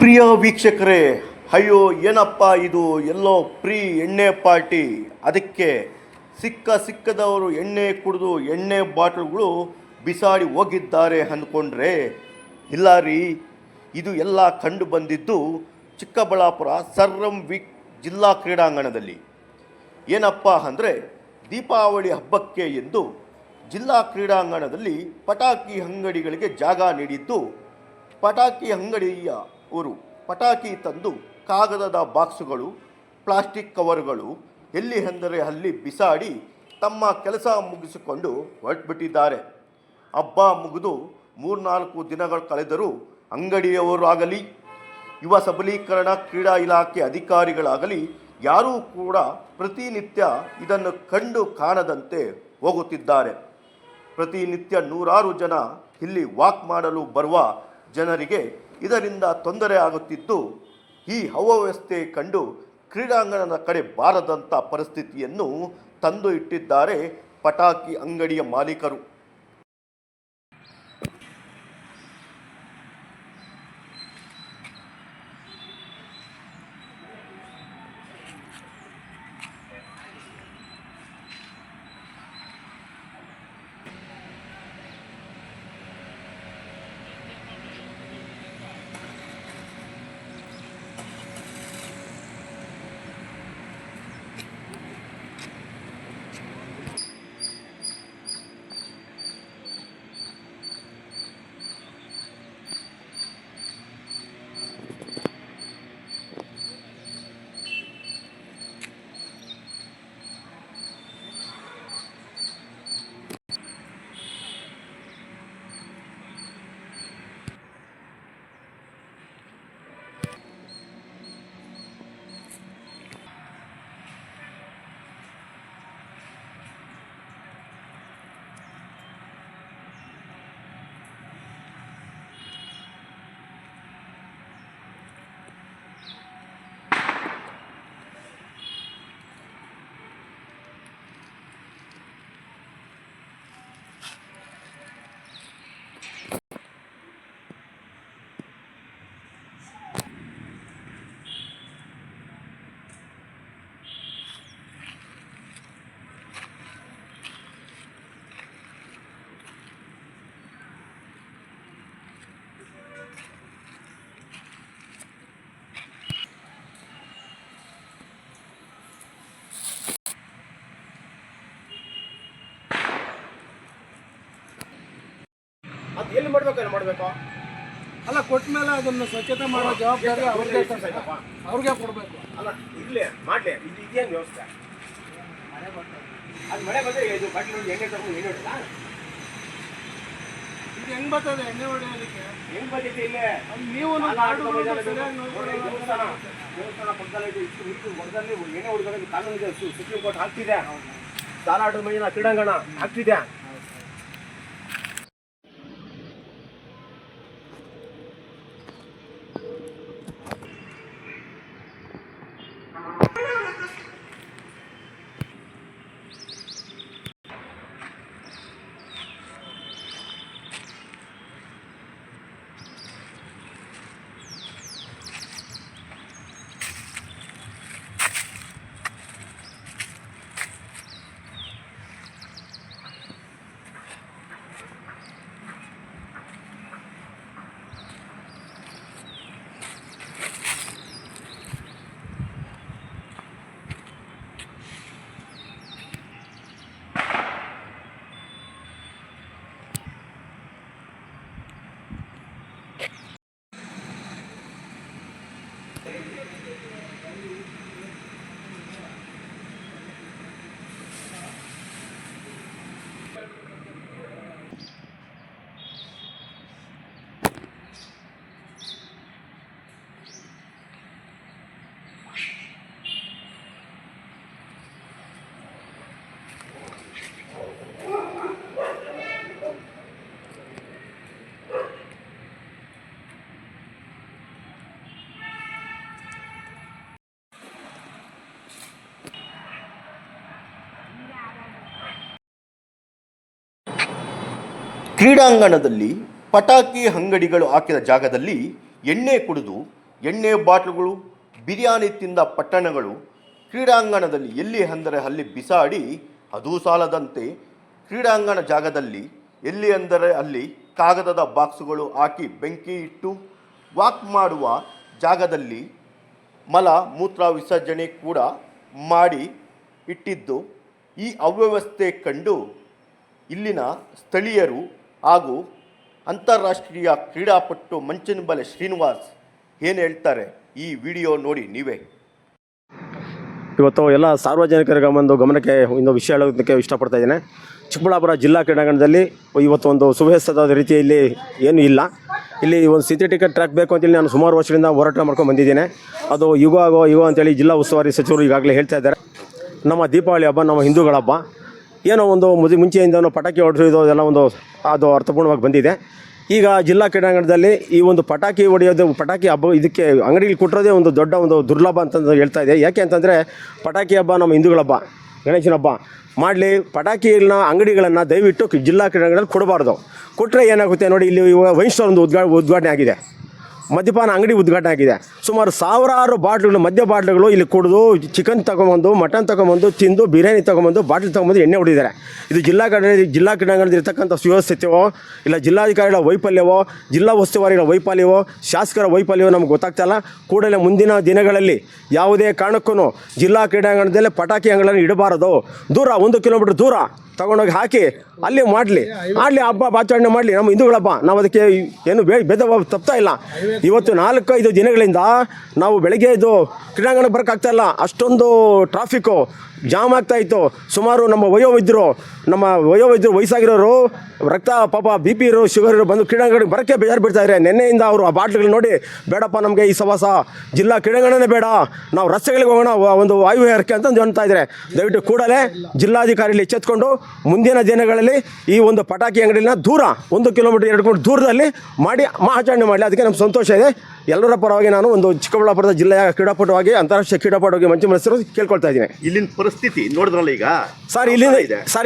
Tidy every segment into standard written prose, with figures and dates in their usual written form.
ಪ್ರಿಯ ವೀಕ್ಷಕರೇ, ಅಯ್ಯೋ ಏನಪ್ಪ ಇದು ಎಲ್ಲೋ ಫ್ರೀ ಎಣ್ಣೆ ಪಾರ್ಟಿ, ಅದಕ್ಕೆ ಸಿಕ್ಕದವರು ಎಣ್ಣೆ ಕುಡಿದು ಎಣ್ಣೆ ಬಾಟಲ್ಗಳು ಬಿಸಾಡಿ ಹೋಗಿದ್ದಾರೆ ಅಂದ್ಕೊಂಡ್ರೆ ಇಲ್ಲ ರೀ. ಇದು ಎಲ್ಲ ಕಂಡು ಬಂದಿದ್ದು ಚಿಕ್ಕಬಳ್ಳಾಪುರ ಜಿಲ್ಲಾ ಕ್ರೀಡಾಂಗಣದಲ್ಲಿ. ಏನಪ್ಪ ಅಂದರೆ ದೀಪಾವಳಿ ಹಬ್ಬಕ್ಕೆ ಎಂದು ಜಿಲ್ಲಾ ಕ್ರೀಡಾಂಗಣದಲ್ಲಿ ಪಟಾಕಿ ಅಂಗಡಿಗಳಿಗೆ ಜಾಗ ನೀಡಿದ್ದು, ಪಟಾಕಿ ಅಂಗಡಿಯವರು ಪಟಾಕಿ ತಂದು ಕಾಗದದ ಬಾಕ್ಸುಗಳು, ಪ್ಲಾಸ್ಟಿಕ್ ಕವರ್ಗಳು ಎಲ್ಲಿ ಎಂದರೆ ಅಲ್ಲಿ ಬಿಸಾಡಿ ತಮ್ಮ ಕೆಲಸ ಮುಗಿಸಿಕೊಂಡು ಹೊರಟುಬಿಟ್ಟಿದ್ದಾರೆ. ಹಬ್ಬ ಮುಗಿದು 3-4 ದಿನಗಳು ಕಳೆದರೂ ಅಂಗಡಿಯವರಾಗಲಿ, ಯುವ ಸಬಲೀಕರಣ ಕ್ರೀಡಾ ಇಲಾಖೆ ಅಧಿಕಾರಿಗಳಾಗಲಿ ಯಾರೂ ಕೂಡ ಪ್ರತಿನಿತ್ಯ ಇದನ್ನು ಕಂಡು ಕಾಣದಂತೆ ಹೋಗುತ್ತಿದ್ದಾರೆ. ಪ್ರತಿನಿತ್ಯ ನೂರಾರು ಜನ ಇಲ್ಲಿ ವಾಕ್ ಮಾಡಲು ಬರುವ ಜನರಿಗೆ ಇದರಿಂದ ತೊಂದರೆ ಆಗುತ್ತಿದ್ದು, ಈ ಅವ್ಯವಸ್ಥೆ ಕಂಡು ಕ್ರೀಡಾಂಗಣದ ಕಡೆ ಬಾರದಂಥ ಪರಿಸ್ಥಿತಿಯನ್ನು ತಂದು ಇಟ್ಟಿದ್ದಾರೆ ಪಟಾಕಿ ಅಂಗಡಿಯ ಮಾಲೀಕರು. ಅದು ಎಲ್ಲಿ ಮಾಡಬೇಕು ಅಲ್ಲ, ಕೊಟ್ಟ ಮೇಲೆ ಅದನ್ನು ಸ್ವಚ್ಛತೆ ಮಾಡೋ ಜವಾಬ್ದಾರಿ ಅವ್ರಿಗೆ ಕೊಡಬೇಕು. ಅಲ್ಲ, ಇಲ್ಲೇ ಮಾಡಲಿ, ಇದು ಇದೇನು ವ್ಯವಸ್ಥೆ? ಅದು ಮಳೆ ಬಂದರೆ ಇದು ಬಾಟ್ಲಿ ಎಣ್ಣೆ ತಗೊಂಡು ಎಣ್ಣೆ ಹೊಡಿಲ್ಲ. ಇದು ಹೆಂಗ್ ಬರ್ತದೆ ಎಣ್ಣೆ ಹೊಡೆಯೋದಕ್ಕೆ? ಹೆಂಗ್ ಬಂದಿತ್ತು ಇಲ್ಲೇ? ನೀವು ದೇವಸ್ಥಾನ ಪಕ್ಕದಲ್ಲಿ ಇಷ್ಟು ಹೊರದಲ್ಲಿ ಎಣ್ಣೆ ಹೊಡೆದಾಗ ಕಾನೂನು ಇದೆ, ಸುಪ್ರೀಂ ಕೋರ್ಟ್ ಹಾಕ್ತಿದೆ, ಸಾಲಾಟದ ಮೈದಾನ ಕ್ರೀಡಾಂಗಣ ಹಾಕ್ತಿದೆ. ಕ್ರೀಡಾಂಗಣದಲ್ಲಿ ಪಟಾಕಿ ಅಂಗಡಿಗಳು ಹಾಕಿದ ಜಾಗದಲ್ಲಿ ಎಣ್ಣೆ ಕುಡಿದು ಎಣ್ಣೆ ಬಾಟ್ಲುಗಳು, ಬಿರಿಯಾನಿ ತಿಂದ ಪಟ್ಟಣಗಳು ಕ್ರೀಡಾಂಗಣದಲ್ಲಿ ಎಲ್ಲಿ ಅಂದರೆ ಅಲ್ಲಿ ಬಿಸಾಡಿ, ಅದೂ ಸಾಲದಂತೆ ಕ್ರೀಡಾಂಗಣ ಜಾಗದಲ್ಲಿ ಎಲ್ಲಿ ಅಂದರೆ ಅಲ್ಲಿ ಕಾಗದದ ಬಾಕ್ಸುಗಳು ಹಾಕಿ ಬೆಂಕಿ ಇಟ್ಟು, ವಾಕ್ ಮಾಡುವ ಜಾಗದಲ್ಲಿ ಮಲ ಮೂತ್ರ ವಿಸರ್ಜನೆ ಕೂಡ ಮಾಡಿ ಇಟ್ಟಿದ್ದು. ಈ ಅವ್ಯವಸ್ಥೆ ಕಂಡು ಇಲ್ಲಿನ ಸ್ಥಳೀಯರು ಹಾಗೂ ಅಂತಾರಾಷ್ಟ್ರೀಯ ಕ್ರೀಡಾಪಟು ಮಂಚನಬಲೆ ಶ್ರೀನಿವಾಸ್ ಏನು ಹೇಳ್ತಾರೆ ಈ ವಿಡಿಯೋ ನೋಡಿ ನೀವೇ. ಇವತ್ತು ಎಲ್ಲ ಸಾರ್ವಜನಿಕರಿಗೆ ಒಂದು ಗಮನಕ್ಕೆ ಒಂದು ವಿಷಯ ಹೇಳೋದಕ್ಕೆ ಇಷ್ಟಪಡ್ತಾ ಇದ್ದೇನೆ. ಚಿಕ್ಕಬಳ್ಳಾಪುರ ಜಿಲ್ಲಾ ಕ್ರೀಡಾಂಗಣದಲ್ಲಿ ಇವತ್ತು ಒಂದು ಸುವ್ಯವಸ್ಥಿತ ರೀತಿಯಲ್ಲಿ ಏನೂ ಇಲ್ಲ. ಇಲ್ಲಿ ಒಂದು ಸಿಂಥೆಟಿಕ್ ಟ್ರ್ಯಾಕ್ ಬೇಕು ಅಂತೇಳಿ ನಾನು ಸುಮಾರು ವರ್ಷಗಳಿಂದ ಹೋರಾಟ ಮಾಡ್ಕೊಂಡು ಬಂದಿದ್ದೇನೆ. ಅದು ಯುಗ ಅಂತೇಳಿ ಜಿಲ್ಲಾ ಉಸ್ತುವಾರಿ ಸಚಿವರು ಈಗಾಗಲೇ ಹೇಳ್ತಾ ಇದ್ದಾರೆ. ನಮ್ಮ ದೀಪಾವಳಿ ಹಬ್ಬ ನಮ್ಮ ಹಿಂದೂಗಳ ಹಬ್ಬ. ಏನೋ ಒಂದು ಮುಂಚೆಯಿಂದ ಪಟಾಕಿ ಹೊಡೆಸೋದು ಅದೆಲ್ಲ ಒಂದು ಅದು ಅರ್ಥಪೂರ್ಣವಾಗಿ ಬಂದಿದೆ. ಈಗ ಜಿಲ್ಲಾ ಕ್ರೀಡಾಂಗಣದಲ್ಲಿ ಈ ಒಂದು ಪಟಾಕಿ ಹೊಡೆಯೋದು, ಪಟಾಕಿ ಹಬ್ಬ ಇದಕ್ಕೆ ಅಂಗಡಿಗಳು ಕೊಟ್ಟಿರೋದೇ ಒಂದು ದೊಡ್ಡ ಒಂದು ದುರ್ಲಭ ಅಂತಂದು ಹೇಳ್ತಾ ಇದೆ. ಯಾಕೆ ಅಂತಂದರೆ ಪಟಾಕಿ ಹಬ್ಬ ನಮ್ಮ ಹಿಂದೂಗಳ ಹಬ್ಬ, ಗಣೇಶನ ಹಬ್ಬ ಮಾಡಲಿ. ಪಟಾಕಿಗಳನ್ನ ಅಂಗಡಿಗಳನ್ನು ದಯವಿಟ್ಟು ಜಿಲ್ಲಾ ಕ್ರೀಡಾಂಗಣದಲ್ಲಿ ಕೊಡಬಾರ್ದು. ಕೊಟ್ಟರೆ ಏನಾಗುತ್ತೆ ನೋಡಿ, ಇಲ್ಲಿ ವೈನ್ ಸ್ಟೋರ್ ಒಂದು ಉದ್ಘಾಟನೆ ಆಗಿದೆ, ಮದ್ಯಪಾನ ಅಂಗಡಿ ಉದ್ಘಾಟನೆ ಆಗಿದೆ. ಸುಮಾರು ಸಾವಿರಾರು ಬಾಟ್ಲುಗಳು, ಮದ್ಯ ಬಾಟ್ಲುಗಳು ಇಲ್ಲಿ ಕುಡಿದು ಚಿಕನ್ ತೊಗೊಂಬಂದು, ಮಟನ್ ತೊಗೊಂಬಂದು ತಿಂದು, ಬಿರಿಯಾನಿ ತೊಗೊಂಬಂದು, ಬಾಟ್ಲು ತೊಗೊಂಬಂದು ಎಣ್ಣೆ ಹೊಡಿದ್ದಾರೆ. ಇದು ಜಿಲ್ಲಾ ಕ್ರೀಡಾಂಗಣದಲ್ಲಿ ಇರ್ತಕ್ಕಂಥ ಸುವ್ಯವಸ್ಥೆಯವೋ ಇಲ್ಲ ಜಿಲ್ಲಾಧಿಕಾರಿಗಳ ವೈಫಲ್ಯವೋ, ಜಿಲ್ಲಾ ಉಸ್ತುವಾರಿಗಳ ವೈಫಲ್ಯವೋ, ಶಾಸಕರ ವೈಫಲ್ಯವೋ ನಮ್ಗೆ ಗೊತ್ತಾಗ್ತಾಯಿಲ್ಲ. ಕೂಡಲೇ ಮುಂದಿನ ದಿನಗಳಲ್ಲಿ ಯಾವುದೇ ಕಾರಣಕ್ಕೂ ಜಿಲ್ಲಾ ಕ್ರೀಡಾಂಗಣದಲ್ಲಿ ಪಟಾಕಿ ಅಂಗಡಿಗಳನ್ನು ಇಡಬಾರದು. ದೂರ 1 ಕಿಲೋಮೀಟ್ರ್ ದೂರ ತಗೊಂಡೋಗಿ ಹಾಕಿ ಅಲ್ಲಿ ಮಾಡಲಿ ಹಬ್ಬ ಆಚರಣೆ ಮಾಡಲಿ. ನಮ್ಮ ಹಿಂದೂಗಳ ಹಬ್ಬ, ನಾವು ಅದಕ್ಕೆ ಏನು ಭೇದ ತಪ್ತಾ ಇಲ್ಲ. ಇವತ್ತು 4-5 ದಿನಗಳಿಂದ ನಾವು ಬೆಳಗ್ಗೆ ಇದು ಕ್ರೀಡಾಂಗಣಕ್ಕೆ ಬರೋಕ್ಕಾಗ್ತಾಯಿಲ್ಲ. ಅಷ್ಟೊಂದು ಟ್ರಾಫಿಕ್ಕು ಜಾಮ್ ಆಗ್ತಾಯಿತ್ತು. ಸುಮಾರು ನಮ್ಮ ವಯೋವೈದ್ಯರು ವಯಸ್ಸಾಗಿರೋರು, ರಕ್ತ ಪಾಪ BP ಇರೋ, ಶುಗರ್ ಇರೋ ಬಂದು ಕ್ರೀಡಾಂಗಣಕ್ಕೆ ಬರೋಕ್ಕೆ ಬೇಜಾರು ಬಿಡ್ತಾಯಿದ್ದಾರೆ. ನಿನ್ನೆಯಿಂದ ಅವರು ಆ ಬಾಟ್ಲುಗಳು ನೋಡಿ, ಬೇಡಪ್ಪ ನಮಗೆ ಈ ಸವಾಸ, ಜಿಲ್ಲಾ ಕ್ರೀಡಾಂಗಣನೇ ಬೇಡ, ನಾವು ರಸ್ತೆಗಳಿಗೆ ಹೋಗೋಣ, ಒಂದು ವಾಯುವಿಹಾರಕ್ಕೆ ಅಂತಂದು ಹೇಳ್ತಾ ಇದ್ದಾರೆ. ದಯವಿಟ್ಟು ಕೂಡಲೇ ಜಿಲ್ಲಾಧಿಕಾರಿಯಲ್ಲಿ ಎಚ್ಚೆತ್ಕೊಂಡು ಮುಂದಿನ ದಿನಗಳಲ್ಲಿ ಈ ಒಂದು ಪಟಾಕಿ ಅಂಗಡಿನ ದೂರ 1 ಕಿಲೋಮೀಟರ್ 2 ಕಿಲೋಮೀಟರ್ ದೂರದಲ್ಲಿ ಮಾಡಿ ಆಚರಣೆ ಮಾಡಲಿ. ಅದಕ್ಕೆ ನಮ್ಗೆ ಸಂತೋಷ ಇದೆ. ಎಲ್ಲರ ಪರವಾಗಿ ನಾನು ಒಂದು ಚಿಕ್ಕಬಳ್ಳಾಪುರದ ಜಿಲ್ಲೆಯ ಕ್ರೀಡಾಪಟುವಾಗಿ, ಅಂತಾರಾಷ್ಟ್ರೀಯ ಕ್ರೀಡಾಪಟುವಾಗಿ ಮಂಚು ಕೇಳ್ಕೊಳ್ತಾ ಇದ್ದೀನಿ. ಇಲ್ಲಿನ ಪರಿಸ್ಥಿತಿ ನೋಡಿದ್ರಲ್ಲ ಈಗ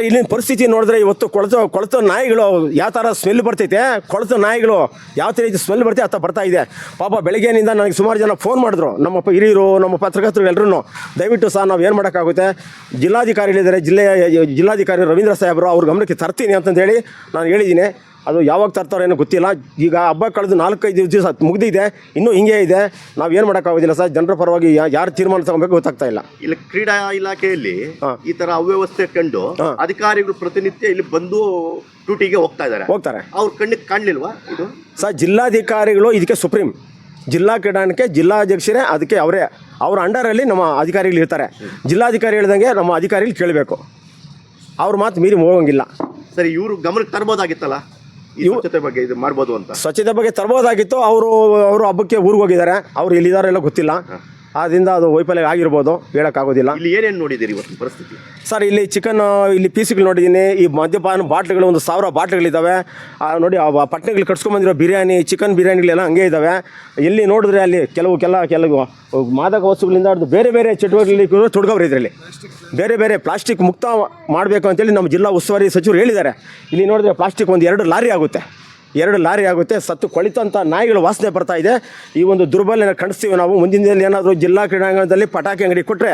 ಇಲ್ಲಿನ ಪರಿಸ್ಥಿತಿ ನೋಡಿದ್ರೆ ಇವತ್ತು ಕೊಳೆತ ನಾಯಿಗಳು ಯಾವ ಥರ ಸ್ಮೆಲ್ ಬರ್ತೈತೆ, ಕೊಳೆತ ನಾಯಿಗಳು ಯಾವ ರೀತಿ ಸ್ಮೆಲ್ ಬರ್ತೈತೆ ಆ ಥರ ಬರ್ತಾ ಇದೆ. ಪಾಪ ಬೆಳಗ್ಗೆನಿಂದ ನನಗೆ ಸುಮಾರು ಜನ ಫೋನ್ ಮಾಡಿದ್ರು, ನಮ್ಮ ಹಿರಿಯರು, ನಮ್ಮ ಪತ್ರಕರ್ತರು ಎಲ್ಲರೂ. ದಯವಿಟ್ಟು ಸಹ ನಾವು ಏನು ಮಾಡೋಕ್ಕಾಗುತ್ತೆ, ಜಿಲ್ಲಾಧಿಕಾರಿಗಳಿದ್ದಾರೆ, ಜಿಲ್ಲಾಧಿಕಾರಿ ರವೀಂದ್ರ ಸಾಹೇಬರು, ಅವ್ರ ಗಮನಕ್ಕೆ ತರ್ತೀನಿ ಅಂತಂದೇಳಿ ನಾನು ಹೇಳಿದ್ದೀನಿ. ಅದು ಯಾವಾಗ ತರ್ತಾರೋ ಏನೋ ಗೊತ್ತಿಲ್ಲ. ಈಗ ಹಬ್ಬ ಕಳೆದು 4-5 ದಿವಸ ಮುಗಿದಿದೆ, ಇನ್ನೂ ಹಿಂಗೆ ಇದೆ. ನಾವು ಏನು ಮಾಡೋಕ್ಕಾಗೋದಿಲ್ಲ ಸರ್. ಜನರ ಪರವಾಗಿ ಯಾರು ತೀರ್ಮಾನ ತಗೊಬೇಕು ಗೊತ್ತಾಗ್ತಾ ಇಲ್ಲ. ಇಲ್ಲಿ ಕ್ರೀಡಾ ಇಲಾಖೆಯಲ್ಲಿ ಈ ತರ ಅವ್ಯವಸ್ಥೆ ಕಂಡು ಅಧಿಕಾರಿಗಳು ಪ್ರತಿನಿತ್ಯ ಇಲ್ಲಿ ಬಂದು ಡ್ಯೂಟಿಗೆ ಹೋಗ್ತಾರೆ. ಅವ್ರ ಕಣ್ಣಿಗೆ ಕಾಣಲಿಲ್ವಾ ಇದು ಸರ್? ಜಿಲ್ಲಾಧಿಕಾರಿಗಳು ಇದಕ್ಕೆ ಸುಪ್ರೀಂ. ಜಿಲ್ಲಾ ಕ್ರೀಡಾಂಗಣಕ್ಕೆ ಜಿಲ್ಲಾಧ್ಯಕ್ಷರೇ ಅದಕ್ಕೆ ಅವ್ರ ಅಂಡರಲ್ಲಿ ನಮ್ಮ ಅಧಿಕಾರಿಗಳು ಇರ್ತಾರೆ. ಜಿಲ್ಲಾಧಿಕಾರಿ ಹೇಳ್ದಂಗೆ ನಮ್ಮ ಅಧಿಕಾರಿಗಳು ಕೇಳಬೇಕು, ಅವ್ರ ಮಾತು ಮೀರಿ ಹೋಗಂಗಿಲ್ಲ. ಸರಿ, ಇವರು ಗಮನಕ್ಕೆ ತರ್ಬೋದಾಗಿತ್ತಲ್ಲ ಸ್ವಚ್ಛತೆ ಬಗ್ಗೆ, ಇದು ಮಾಡ್ಬೋದು ಅಂತ. ಸ್ವಚ್ಛತೆ ಬಗ್ಗೆ ತರ್ಬೋದಾಗಿತ್ತು. ಅವರು ಹಬ್ಬಕ್ಕೆ ಊರಿಗೆ ಹೋಗಿದ್ದಾರೆ, ಅವ್ರು ಎಲ್ಲಿದ್ದಾರೆ ಎಲ್ಲ ಗೊತ್ತಿಲ್ಲ. ಆದ್ದರಿಂದ ಅದು ವೈಫಲ್ಯ ಆಗಿರ್ಬೋದು, ಹೇಳೋಕ್ಕಾಗೋದಿಲ್ಲ. ಇಲ್ಲಿ ಏನೇನು ನೋಡಿದ್ದೀರಿ ಇವತ್ತು ಪರಿಸ್ಥಿತಿ? ಸರ್, ಇಲ್ಲಿ ಚಿಕನ್, ಇಲ್ಲಿ ಪೀಸ್ಗಳು ನೋಡಿದ್ದೀನಿ. ಈ ಮದ್ಯಪಾನ ಬಾಟ್ಲುಗಳು 1000 ಬಾಟ್ಲುಗಳಿದ್ದಾವೆ ನೋಡಿ. ಆ ಪಟ್ಟಣಗಳು ಕಟ್ಸ್ಕೊಂಬಂದಿರೋ ಬಿರಿಯಾನಿ, ಚಿಕನ್ ಬಿರಿಯಾನಿಗಳೆಲ್ಲ ಹಂಗೆ ಇದ್ದಾವೆ. ಎಲ್ಲಿ ನೋಡಿದ್ರೆ ಅಲ್ಲಿ ಕೆಲವು ಮಾದಕ ವಸ್ತುಗಳಿಂದ ಹಿಡಿದು ಬೇರೆ ಬೇರೆ ಚಟುವಟಿಕೆಗಳಲ್ಲಿ ತೊಡಗವ್ರು. ಇದರಲ್ಲಿ ಬೇರೆ ಪ್ಲಾಸ್ಟಿಕ್ ಮುಕ್ತ ಮಾಡಬೇಕು ಅಂತೇಳಿ ನಮ್ಮ ಜಿಲ್ಲಾ ಉಸ್ತುವಾರಿ ಸಚಿವರು ಹೇಳಿದ್ದಾರೆ. ಇಲ್ಲಿ ನೋಡಿದ್ರೆ ಪ್ಲಾಸ್ಟಿಕ್ 2 ಲಾರಿ ಆಗುತ್ತೆ. ಸತ್ತು ಕೊಳಿತಂಥ ನಾಯಿಗಳು ವಾಸನೆ ಬರ್ತಾ ಇದೆ. ಈ ಒಂದು ದುರ್ಬಲನ ಖಂಡಿಸ್ತೀವಿ ನಾವು. ಮುಂದಿನ ದಿನದಲ್ಲಿ ಏನಾದರೂ ಜಿಲ್ಲಾ ಕ್ರೀಡಾಂಗಣದಲ್ಲಿ ಪಟಾಕಿ ಅಂಗಡಿ ಕೊಟ್ಟರೆ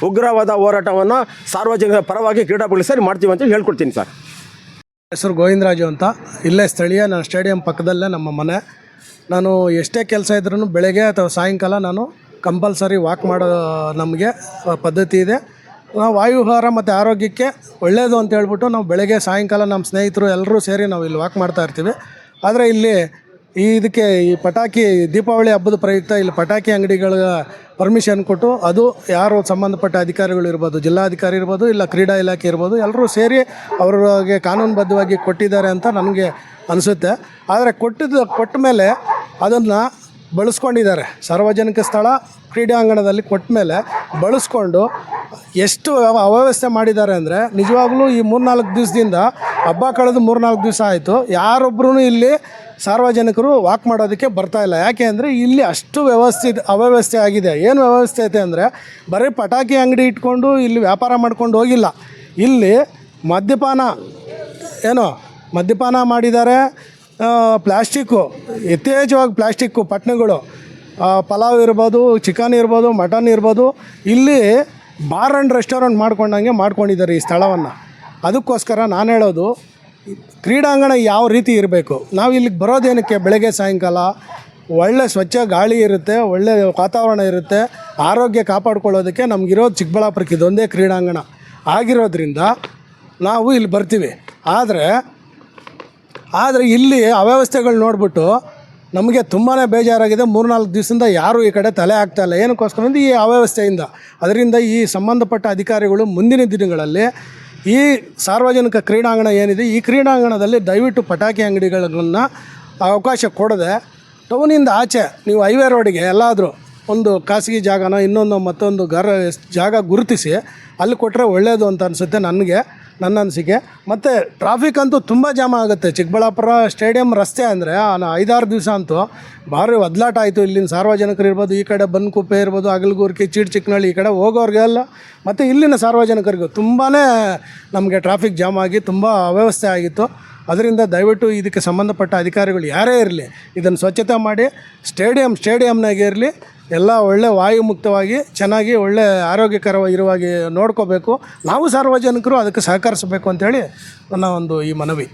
ಉಗ್ರವಾದ ಹೋರಾಟವನ್ನು ಸಾರ್ವಜನಿಕರ ಪರವಾಗಿ ಕ್ರೀಡಾಪಟುಗಳು ಸೇರಿ ಮಾಡ್ತೀವಿ ಅಂತ ಹೇಳ್ಕೊಡ್ತೀನಿ ಸರ್. ಹೆಸರು ಗೋವಿಂದರಾಜು ಅಂತ, ಇಲ್ಲೇ ಸ್ಥಳೀಯ. ನನ್ನ ಸ್ಟೇಡಿಯಂ ಪಕ್ಕದಲ್ಲೇ ನಮ್ಮ ಮನೆ. ನಾನು ಎಷ್ಟೇ ಕೆಲಸ ಇದ್ರೂ ಬೆಳಗ್ಗೆ ಅಥವಾ ಸಾಯಂಕಾಲ ನಾನು ಕಂಪಲ್ಸರಿ ವಾಕ್ ಮಾಡೋ ನಮಗೆ ಪದ್ಧತಿ ಇದೆ. ನಾವು ವಾಯುವಿಹಾರ ಮತ್ತು ಆರೋಗ್ಯಕ್ಕೆ ಒಳ್ಳೆಯದು ಅಂತ ಹೇಳ್ಬಿಟ್ಟು ನಾವು ಬೆಳಗ್ಗೆ ಸಾಯಂಕಾಲ ನಮ್ಮ ಸ್ನೇಹಿತರು ಎಲ್ಲರೂ ಸೇರಿ ನಾವು ಇಲ್ಲಿ ವಾಕ್ ಮಾಡ್ತಾ ಇರ್ತೀವಿ. ಆದರೆ ಇಲ್ಲಿ ಇದಕ್ಕೆ ಈ ಪಟಾಕಿ ದೀಪಾವಳಿ ಹಬ್ಬದ ಪ್ರಯುಕ್ತ ಇಲ್ಲಿ ಪಟಾಕಿ ಅಂಗಡಿಗಳ ಪರ್ಮಿಷನ್ ಕೊಟ್ಟು, ಅದು ಯಾರು ಸಂಬಂಧಪಟ್ಟ ಅಧಿಕಾರಿಗಳು ಇರ್ಬೋದು, ಜಿಲ್ಲಾಧಿಕಾರಿ ಇರ್ಬೋದು, ಇಲ್ಲ ಕ್ರೀಡಾ ಇಲಾಖೆ ಇರ್ಬೋದು, ಎಲ್ಲರೂ ಸೇರಿ ಅವ್ರಿಗೆ ಕಾನೂನುಬದ್ಧವಾಗಿ ಕೊಟ್ಟಿದ್ದಾರೆ ಅಂತ ನನಗೆ ಅನಿಸುತ್ತೆ. ಆದರೆ ಕೊಟ್ಟ ಮೇಲೆ ಅದನ್ನು ಬಳಸ್ಕೊಂಡಿದ್ದಾರೆ. ಸಾರ್ವಜನಿಕ ಸ್ಥಳ ಕ್ರೀಡಾಂಗಣದಲ್ಲಿ ಕೊಟ್ಟ ಮೇಲೆ ಬಳಸ್ಕೊಂಡು ಎಷ್ಟು ಅವ್ಯವಸ್ಥೆ ಮಾಡಿದ್ದಾರೆ ಅಂದರೆ, ನಿಜವಾಗ್ಲೂ ಈ 3-4 ದಿವಸದಿಂದ ಹಬ್ಬ ಕಳೆದು 3-4 ದಿವಸ ಆಯಿತು, ಯಾರೊಬ್ಬರೂ ಇಲ್ಲಿ ಸಾರ್ವಜನಿಕರು ವಾಕ್ ಮಾಡೋದಕ್ಕೆ ಬರ್ತಾಯಿಲ್ಲ. ಯಾಕೆ ಅಂದರೆ ಇಲ್ಲಿ ಅಷ್ಟು ಅವ್ಯವಸ್ಥೆ ಆಗಿದೆ. ಏನು ವ್ಯವಸ್ಥೆ ಐತೆ ಅಂದರೆ, ಬರೀ ಪಟಾಕಿ ಅಂಗಡಿ ಇಟ್ಕೊಂಡು ಇಲ್ಲಿ ವ್ಯಾಪಾರ ಮಾಡ್ಕೊಂಡು ಹೋಗಿಲ್ಲ. ಇಲ್ಲಿ ಮದ್ಯಪಾನ ಮಾಡಿದ್ದಾರೆ. ಪ್ಲಾಸ್ಟಿಕ್ಕು, ಯಥೇಚ್ಛವಾಗಿ ಪ್ಲಾಸ್ಟಿಕ್ಕು ಪಟ್ಟಣಗಳು ಪಲಾವ್ ಇರ್ಬೋದು, ಚಿಕನ್ ಇರ್ಬೋದು, ಮಟನ್ ಇರ್ಬೋದು, ಇಲ್ಲಿ ಬಾರ್ ಆ್ಯಂಡ್ ರೆಸ್ಟೋರೆಂಟ್ ಮಾಡ್ಕೊಂಡಂಗೆ ಮಾಡ್ಕೊಂಡಿದ್ದಾರೆ ಈ ಸ್ಥಳವನ್ನು. ಅದಕ್ಕೋಸ್ಕರ ನಾನು ಹೇಳೋದು, ಕ್ರೀಡಾಂಗಣ ಯಾವ ರೀತಿ ಇರಬೇಕು, ನಾವು ಇಲ್ಲಿಗೆ ಬರೋದೇನಕ್ಕೆ, ಬೆಳಗ್ಗೆ ಸಾಯಂಕಾಲ ಒಳ್ಳೆ ಸ್ವಚ್ಛ ಗಾಳಿ ಇರುತ್ತೆ, ಒಳ್ಳೆ ವಾತಾವರಣ ಇರುತ್ತೆ, ಆರೋಗ್ಯ ಕಾಪಾಡ್ಕೊಳ್ಳೋದಕ್ಕೆ ನಮಗಿರೋದು ಚಿಕ್ಕಬಳ್ಳಾಪುರಕ್ಕೆ ಇದೊಂದೇ ಕ್ರೀಡಾಂಗಣ ಆಗಿರೋದ್ರಿಂದ ನಾವು ಇಲ್ಲಿ ಬರ್ತೀವಿ. ಆದರೆ ಇಲ್ಲಿ ಅವ್ಯವಸ್ಥೆಗಳು ನೋಡಿಬಿಟ್ಟು ನಮಗೆ ತುಂಬಾ ಬೇಜಾರಾಗಿದೆ. 3-4 ದಿವಸದಿಂದ ಯಾರೂ ಈ ಕಡೆ ತಲೆ ಹಾಕ್ತಾಯಿಲ್ಲ. ಏನಕ್ಕೋಸ್ಕರ ಅಂದರೆ ಈ ಅವ್ಯವಸ್ಥೆಯಿಂದ. ಅದರಿಂದ ಈ ಸಂಬಂಧಪಟ್ಟ ಅಧಿಕಾರಿಗಳು ಮುಂದಿನ ದಿನಗಳಲ್ಲಿ ಈ ಸಾರ್ವಜನಿಕ ಕ್ರೀಡಾಂಗಣ ಏನಿದೆ, ಈ ಕ್ರೀಡಾಂಗಣದಲ್ಲಿ ದಯವಿಟ್ಟು ಪಟಾಕಿ ಅಂಗಡಿಗಳನ್ನು ಅವಕಾಶ ಕೊಡದೆ ಟೌನಿಂದ ಆಚೆ ನೀವು ಹೈವೇ ರೋಡಿಗೆ ಎಲ್ಲಾದರೂ ಒಂದು ಖಾಸಗಿ ಜಾಗನ ಇನ್ನೊಂದು ಮತ್ತೊಂದು ಜಾಗ ಗುರುತಿಸಿ ಅಲ್ಲಿ ಕೊಟ್ಟರೆ ಒಳ್ಳೆಯದು ಅಂತ ಅನಿಸುತ್ತೆ ನನ್ನ ಅನಿಸಿಕೆ. ಮತ್ತು ಟ್ರಾಫಿಕ್ ಅಂತೂ ತುಂಬ ಜಾಮ ಆಗುತ್ತೆ. ಚಿಕ್ಕಬಳ್ಳಾಪುರ ಸ್ಟೇಡಿಯಂ ರಸ್ತೆ ಅಂದರೆ 5-6 ದಿವಸ ಅಂತೂ ಭಾರಿ ಒದ್ಲಾಟ ಆಯಿತು. ಇಲ್ಲಿನ ಸಾರ್ವಜನಿಕರು ಇರ್ಬೋದು, ಈ ಕಡೆ ಬನ್ಕುಪ್ಪೆ ಇರ್ಬೋದು, ಅಗಲಗೂರ್ಕಿ, ಚಿಕ್ಕನಹಳ್ಳಿ ಈ ಕಡೆ ಹೋಗೋರಿಗೆಲ್ಲ ಮತ್ತು ಇಲ್ಲಿನ ಸಾರ್ವಜನಿಕರಿಗೂ ತುಂಬಾ ನಮಗೆ ಟ್ರಾಫಿಕ್ ಜಾಮ್ ಆಗಿ ತುಂಬ ಅವ್ಯವಸ್ಥೆ ಆಗಿತ್ತು. ಅದರಿಂದ ದಯವಿಟ್ಟು ಇದಕ್ಕೆ ಸಂಬಂಧಪಟ್ಟ ಅಧಿಕಾರಿಗಳು ಯಾರೇ ಇರಲಿ ಇದನ್ನು ಸ್ವಚ್ಛತೆ ಮಾಡಿ ಸ್ಟೇಡಿಯಂನಾಗೆ ಇರಲಿ, ಎಲ್ಲ ಒಳ್ಳೆ ವಾಯುಮುಕ್ತವಾಗಿ ಚೆನ್ನಾಗಿ ಒಳ್ಳೆ ಆರೋಗ್ಯಕರವಾಗಿರುವಾಗಿ ನೋಡ್ಕೋಬೇಕು. ನಾವು ಸಾರ್ವಜನಿಕರು ಅದಕ್ಕೆ ಸಹಕರಿಸಬೇಕು ಅಂತೇಳಿ ನನ್ನ ಒಂದು ಈ ಮನವಿ.